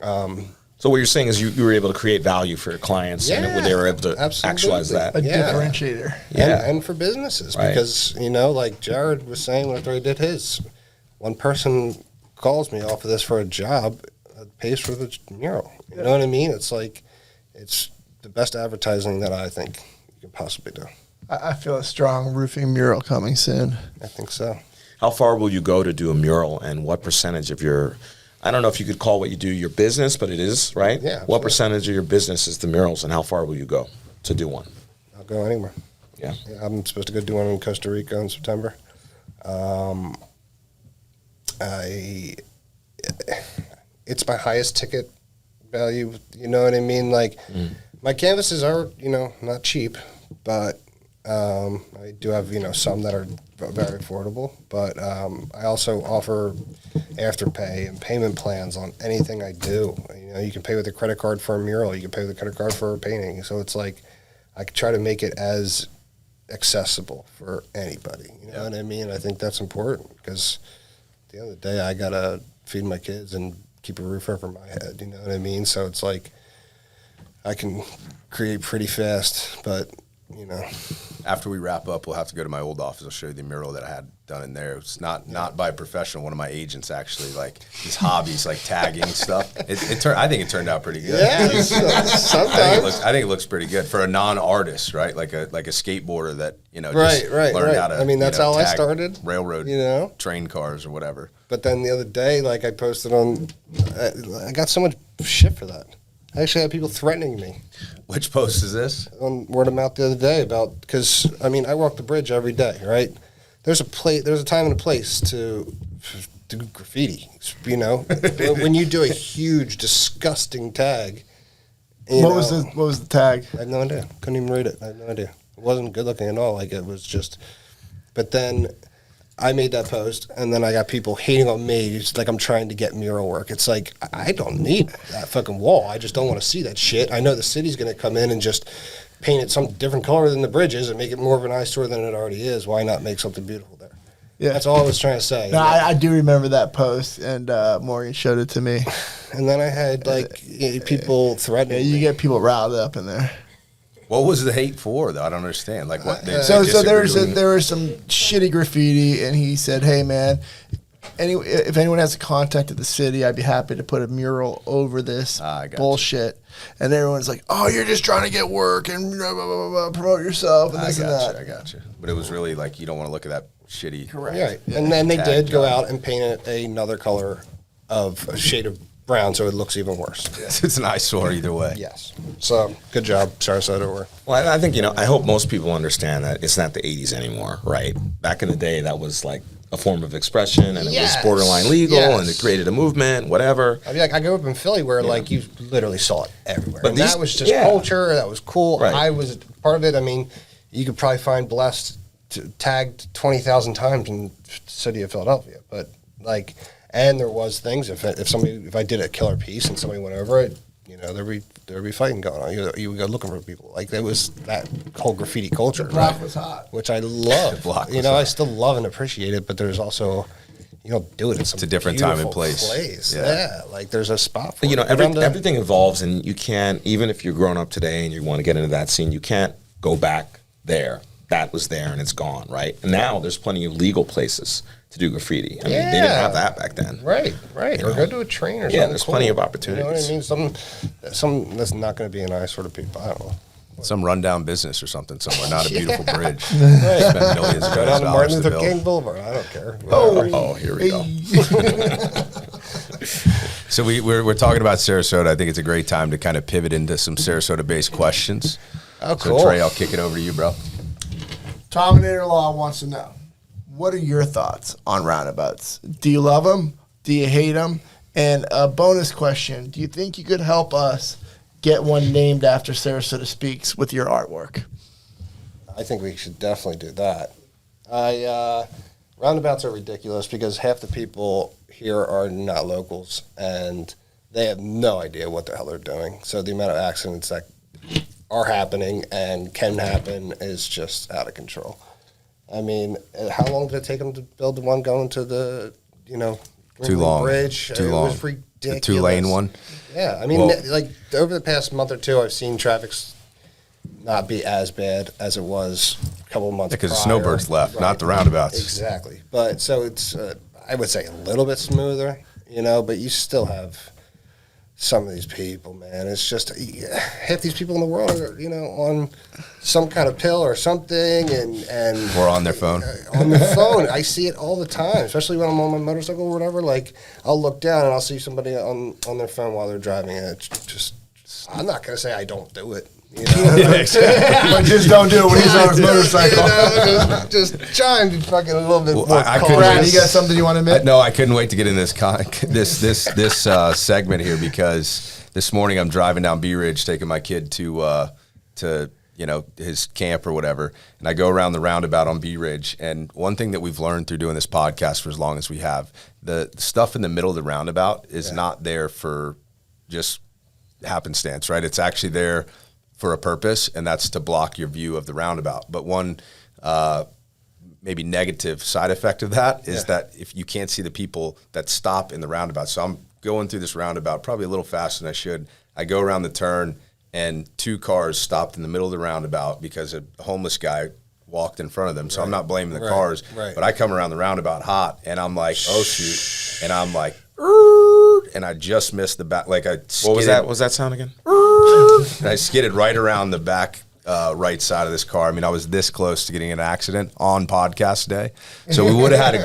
So what you're saying is you were able to create value for your clients and they were able to actualize that. A differentiator. And for businesses, because, like Jared was saying after he did his, one person calls me off of this for a job, pays for the mural. You know what I mean? It's like, it's the best advertising that I think you can possibly do. I feel a strong roofing mural coming soon. I think so. How far will you go to do a mural, and what percentage of your, I don't know if you could call what you do your business, but it is, right? Yeah. What percentage of your business is the murals, and how far will you go to do one? I'll go anywhere. Yeah. I'm supposed to go do one in Costa Rica in September. It's my highest ticket value. You know what I mean? Like, my canvases are, not cheap, but I do have, some that are very affordable. But I also offer afterpay and payment plans on anything I do. You can pay with a credit card for a mural. You can pay with a credit card for a painting. So it's like I try to make it as accessible for anybody. You know what I mean? I think that's important because at the end of the day, I got to feed my kids and keep a roof over my head. You know what I mean? So it's like I can create pretty fast, but you know. After we wrap up, we'll have to go to my old office. I'll show you the mural that I had done in there. It's not by a professional. One of my agents actually, like his hobbies, like tagging stuff. I think it turned out pretty good. Yeah, sometimes. I think it looks pretty good for a non-artist, right? Like a skateboarder that just right. learned how to. I mean, that's how I started. Railroad, train cars or whatever. But then the other day, like I posted on, I got so much shit for that. I actually had people threatening me. Which post is this? On word of mouth the other day because I mean I walk the bridge every day, right? There's a time and a place to do graffiti, when you do a huge, disgusting tag. What was the tag? I have no idea. Couldn't even read it. I have no idea. It wasn't good looking at all. Like it was just. But then I made that post, and then I got people hating on me. It's like I'm trying to get mural work. It's like, I don't need that fucking wall. I just don't want to see that shit. I know the city's going to come in and just paint it some different color than the bridges and make it more of an eyesore than it already is. Why not make something beautiful there? Yeah. That's all I was trying to say. No, I do remember that post, and Morgan showed it to me. And then I had, people threatening me. You get people riled up in there. What was the hate for, though? I don't understand. Like what? So there was some shitty graffiti, and he said, "Hey, man, if anyone has a contact at the city, I'd be happy to put a mural over this bullshit." And everyone's like, "Oh, you're just trying to get work and blah, blah, blah, blah, promote yourself and this and that." I got you. But it was really like you don't want to look at that shitty. Correct. Right. Yeah. And then they did go out and paint it another color of a shade of brown, so it looks even worse. It's an eyesore either way. Yes. So good job, Sarasota. Well, I think I hope most people understand that it's not the '80s anymore, right? Back in the day, that was like a form of expression, and it was borderline legal, and it created a movement, whatever. I mean, I grew up in Philly, where you literally saw it everywhere. But that was just culture. That was cool. Right. I was part of it. I mean, you could probably find Blessed tagged 20,000 times in the city of Philadelphia, but and there was things if I did a killer piece and somebody went over it, there'd be fighting going on. You would go looking for people. Like there was that whole graffiti culture. The block was hot, which I love. I still love and appreciate it, but there's also you don't do it in some. It's a different time and place. Yeah, like there's a spot for it. Everything evolves, and you can't, even if you're grown up today and you want to get into that scene, you can't go back there. That was there and it's gone, right? And now there's plenty of legal places to do graffiti. I mean, they didn't have that back then. Right. Or go to a train or something. Yeah, there's plenty of opportunities. You know what I mean? Something that's not going to be an eyesore to people. I don't know. Some rundown business or something somewhere, not a beautiful bridge. Spend millions of dollars. Go down to Martin Luther King Boulevard. I don't care. Here we go. So we're talking about Sarasota. I think it's a great time to kind of pivot into some Sarasota-based questions. Oh, cool. So Trey, I'll kick it over to you, bro. Tominator Law wants to know, what are your thoughts on roundabouts? Do you love them? Do you hate them? And a bonus question, do you think you could help us get one named after Sarasota SpeaX with your artwork? I think we should definitely do that. Roundabouts are ridiculous because half the people here are not locals and they have no idea what the hell they're doing. So the amount of accidents that are happening and can happen is just out of control. I mean, how long did it take them to build the one going to the, too long bridge? Too long. It was ridiculous. The 2-lane one? Yeah. I mean, over the past month or two, I've seen traffic not be as bad as it was a couple of months because the prior. snowbirds left, not the roundabouts. Exactly. But so it's, I would say, a little bit smoother, but you still have some of these people, man. It's just half these people in the world are, on some kind of pill or something, and or on their phone. On their phone, I see it all the time, especially when I'm on my motorcycle or whatever. Like, I'll look down and I'll see somebody on their phone while they're driving, and it's just. I'm not gonna say I don't do it. Exactly. But just don't do it when he's on his motorcycle. Just try and be fucking a little bit more You got something you want to admit? No, I couldn't wait to get in this segment here because this morning I'm driving down B Ridge, taking my kid to his camp or whatever, and I go around the roundabout on B Ridge. And one thing that we've learned through doing this podcast for as long as we have, the stuff in the middle of the roundabout is not there for just happenstance, right? It's actually there for a purpose, and that's to block your view of the roundabout. But one maybe negative side effect of that is that if you can't see the people that stop in the roundabout. So I'm going through this roundabout probably a little faster than I should. I go around the turn, and 2 cars stopped in the middle of the roundabout because a homeless guy walked in front of them. So I'm not blaming the cars, but I come around the roundabout hot, and I'm like, oh shoot, and I'm like, and I just missed the back. Like I skidded. What was that sound again? And I skidded right around the back right side of this car. I mean, I was this close to getting in an accident on podcast day. So we would have had a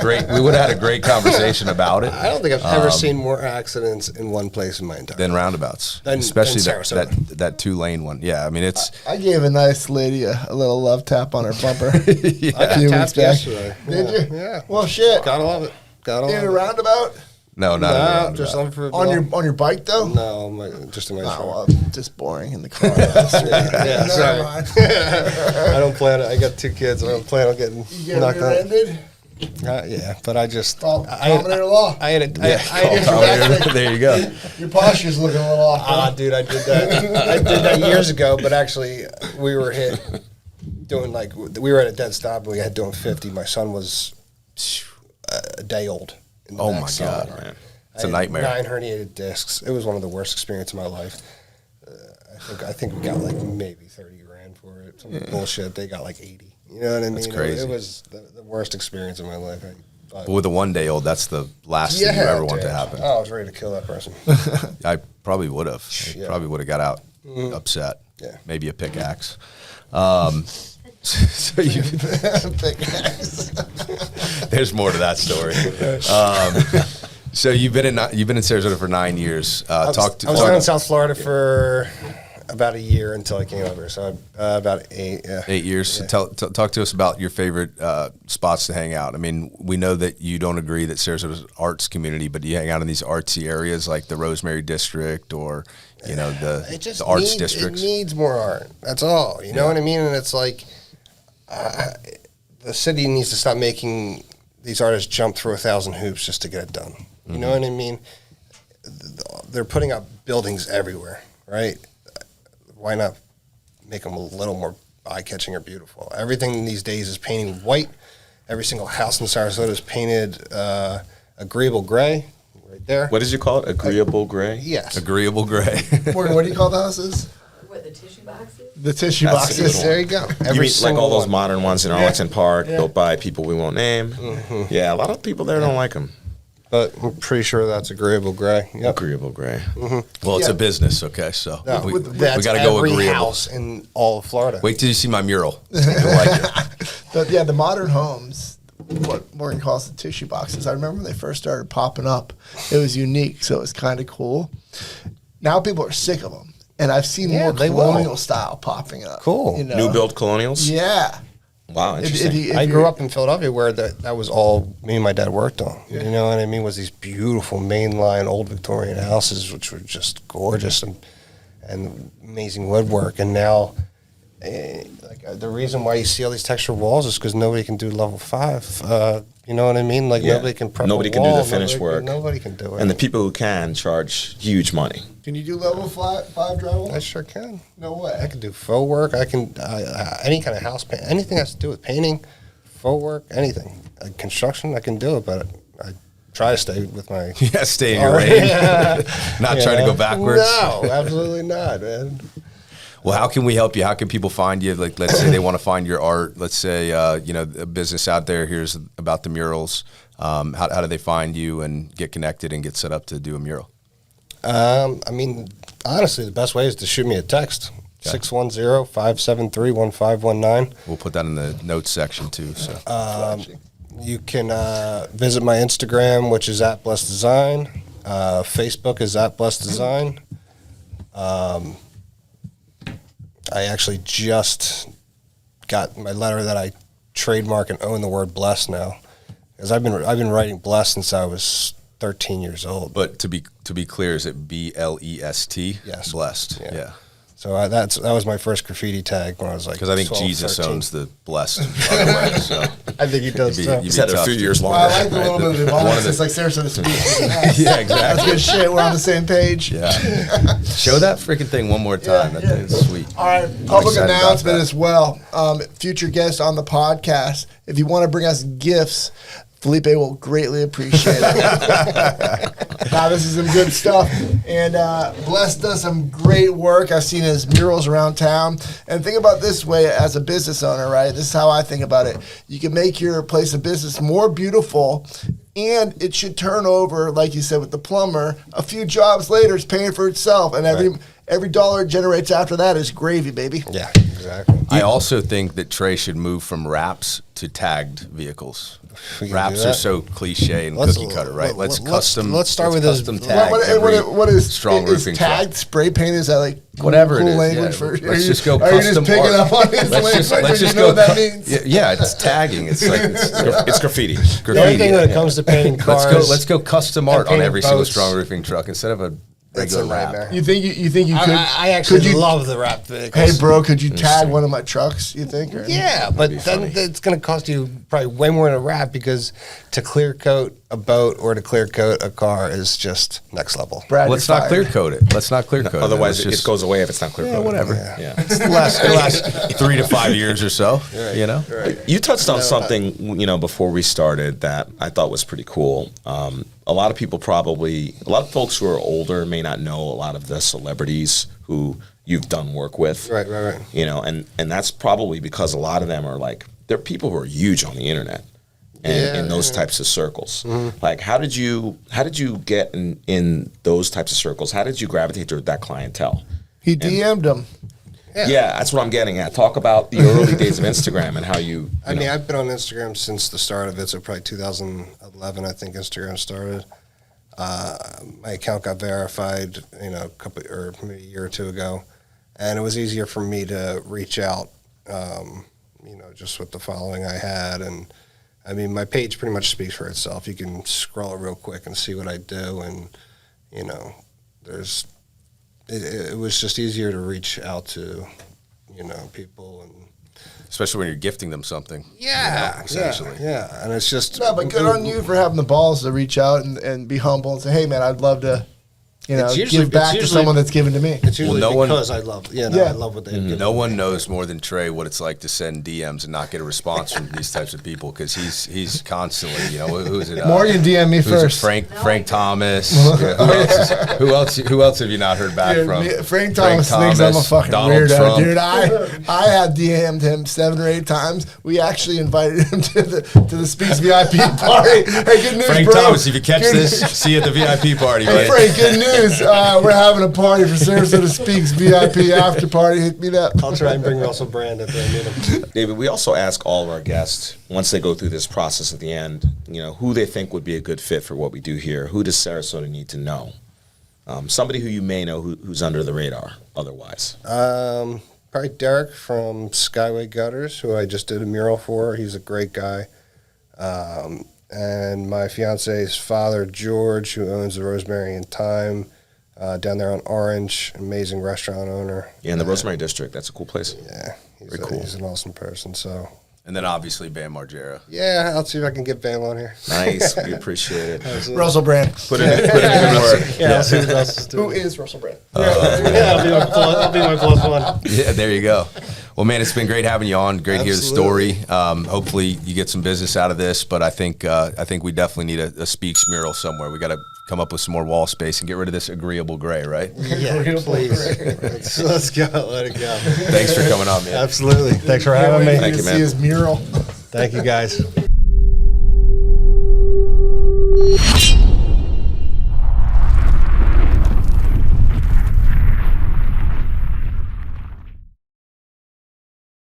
great conversation about it. I don't think I've ever seen more accidents in one place in my entire than life. roundabouts, Than especially Sarasota. that 2-lane one. Yeah, I mean it's. I gave a nice lady a little love tap on her bumper. I got tapped yesterday. Did you? Yeah. Well, shit. Gotta love it. In a roundabout? No, not No, just on On your bike though? No, just in my truck. Well, just boring in the car. Yeah, sorry. I don't plan. I got 2 kids. I don't plan on getting knocked out. Rear-ended? Yeah, but I just. Common law. I had There you go. Your posture's looking a little off. Dude, I did that. I did that years ago, but actually, we were hit doing we were at a dead stop, and we had doing 50. My son was a day old. Oh my God, man. It's a nightmare. 9 herniated discs. It was one of the worst experiences of my life. I think we got maybe 30 grand for it. Some bullshit. They got 80. You know what I mean? That's crazy. It was the worst experience of my life. But with a 1-day-old, that's the last thing you ever want to happen. Oh, I was ready to kill that person. I probably would have. Probably would have got out upset. Yeah. Maybe a pickaxe. So you there's more to that story. So you've been in Sarasota for 9 years. I was down in South Florida for about a year until I came over. So about 8. Yeah. 8 years. Yeah. So talk to us about your favorite spots to hang out. I mean, we know that you don't agree that Sarasota's an arts community, but do you hang out in these artsy areas like the Rosemary District or the arts districts? It needs more art. That's all. You know what I mean? And it's like. The city needs to stop making these artists jump through 1,000 hoops just to get it done. You know what I mean? They're putting up buildings everywhere, right? Why not make them a little more eye-catching or beautiful? Everything these days is painted white. Every single house in Sarasota is painted agreeable gray, right there. What did you call it? Agreeable gray? Yes. Agreeable gray. Morgan, what do you call the houses? What, the tissue boxes? The tissue boxes. There you go. You mean like all those modern ones in Arlington Park, built by people we won't name? Mm-hmm. Yeah, a lot of people there don't like them. But I'm pretty sure that's agreeable gray. Yep. Agreeable gray. Mm-hmm. Well, it's a business, okay? So we that's got to go every agreeable. house in all of Florida. Wait till you see my mural. You'll like it. The modern homes, what Morgan calls the tissue boxes. I remember when they first started popping up. It was unique, so it was kind of cool. Now people are sick of them. And I've seen more colonial style popping up. Cool. You know? New build colonials? Yeah. Wow, interesting. I grew up in Philadelphia where that was all me and my dad worked on. Yeah. You know what I mean? Was these beautiful mainline old Victorian houses, which were just gorgeous and amazing woodwork. And now, the reason why you see all these textured walls is because nobody can do level 5. You know what I mean? Nobody can prep Nobody a can wall. do the finished work. Nobody can do it. And the people who can charge huge money. Can you do level 5 drywall? I sure can. No way. I can do faux work. I can any kind of house paint, anything that has to do with painting, faux work, anything. Construction, I can do it, but I try to stay with my stay in your lane. Not trying to go backwards. No, absolutely not, man. Well, how can we help you? How can people find you? Like, let's say they want to find your art. Let's say, a business out there hears about the murals. How do they find you and get connected and get set up to do a mural? I mean, honestly, the best way is to shoot me a text. 610-573-1519. We'll put that in the notes section too. So you can visit my Instagram, which is @BlessDesign. Facebook is @BlessDesign. I actually just got my letter that I trademark and own the word blessed now, because I've been writing blessed since I was 13 years old. But to be clear, is it BLEST? Yes. Blessed. Yeah. So that was my first graffiti tag when I was like, because I think 12, Jesus 13. owns the blessed. By the way, so I think he does too. He's had it a few years longer. I like the little bit of evolvement. It's like Sarasota SpeaX. Yeah, exactly. That's good shit. We're on the same page. Yeah. Show that freaking thing one more time. That thing's sweet. All right. Public announcement as well. Future guests on the podcast. If you want to bring us gifts Felipe will greatly appreciate it. Now, this is some good stuff. And Bless does some great work. I've seen his murals around town. And think about this way as a business owner, right? This is how I think about it. You can make your place of business more beautiful, and it should turn over, like you said with the plumber, a few jobs later, it's paying for itself. And every dollar it generates after that is gravy, baby. Yeah, exactly. I also think that Trey should move from wraps to tagged vehicles. Wraps are so cliche and cookie cutter, right? Let's start with custom tag. What is strong roofing tagged truck. spray paint? Is that like Whatever cool it is, language yeah. for? Let's just go Are you custom just picking art. up on his language? You know what that means? Yeah, it's tagging. It's like It's graffiti. The only thing when it comes to painting cars, let's go custom art on painting every single boats. strong roofing truck instead of a That's a regular wrap. nightmare. You think you could? I actually could you, love the wrap vehicles. Hey, bro, could you tag one of my trucks? You think? Or? Yeah, but then it's going to cost you probably way more than a wrap, because to clear coat a boat or to clear coat a car is just next level. Brad, Let's you're not clear fired. coat it. Let's not clear coat it. Otherwise, Let's it goes away if it's not clear. Yeah, whatever. Yeah. It lasts 3 to 5 years or so. You know. You touched on something, before we started that I thought was pretty cool. A lot of folks who are older may not know a lot of the celebrities who you've done work with. Right. And that's probably because a lot of them are they're people who are huge on the internet and in those types of circles. Mm-hmm. Like, how did you get in those types of circles? How did you gravitate toward that clientele? He DM'd him. Yeah, that's what I'm getting at. Talk about the early days of Instagram and how you mean, I've been on Instagram since the start of it, so probably 2011, I think Instagram started. My account got verified, maybe a year or two ago, and it was easier for me to reach out, just with the following I had. And I mean, my page pretty much speaks for itself. You can scroll it real quick and see what I do, and it was just easier to reach out to, people, and Especially when you're gifting them something. essentially. Yeah, and it's just No, but good on you for having the balls to reach out and be humble and say, "Hey, man, I'd love to, give back to someone that's given to me." It's usually no one- because I love, I love what they give. No one knows more than Trey what it's like to send DMs and not get a response from these types of people, because he's constantly, who is it? Morgan DM me who's it? first. Frank Thomas. Who else have you not heard back Dude, from? Frank Thomas thinks I'm a fucking Donald weirdo, Trump. dude. I have DM'd him 7 or 8 times. We actually invited him to the SpeaX VIP party. Hey, good news, Frank bro. Thomas, if you catch this, see you at the VIP party. Hey, buddy. Frank, good news. We're having a party for Sarasota SpeaX VIP after party. Hit me up. I'll try and bring Russell Brand if I meet him. David, we also ask all of our guests, once they go through this process at the end, who they think would be a good fit for what we do here. Who does Sarasota need to know? Somebody who you may know who's under the radar otherwise. Probably Derek from Skyway Gutters, who I just did a mural for. He's a great guy. And my fiance's father, George, who owns the Rosemary and Thyme down there on Orange, amazing restaurant owner. Yeah, in the Rosemary District. That's a cool place. Yeah, Very cool. He's an awesome person. So And then obviously Bam Margera. yeah, I'll see if I can get Bam on here. Nice. We appreciate it. Russell Brand. Put in good work. Yeah, I'll see what else is doing. Who is Russell Brand? I'll be my plus one. Yeah, there you go. Well, man, it's been great having you on. Great to hear the story. Hopefully, you get some business out of this. But I think we definitely need a SpeaX mural somewhere. We got to come up with some more wall space and get rid of this agreeable gray, right? Yeah, please. Let's go. Let it go. Thanks for coming on, man. Absolutely. Thanks for having me. Thank you, man. See his mural. Thank you, guys.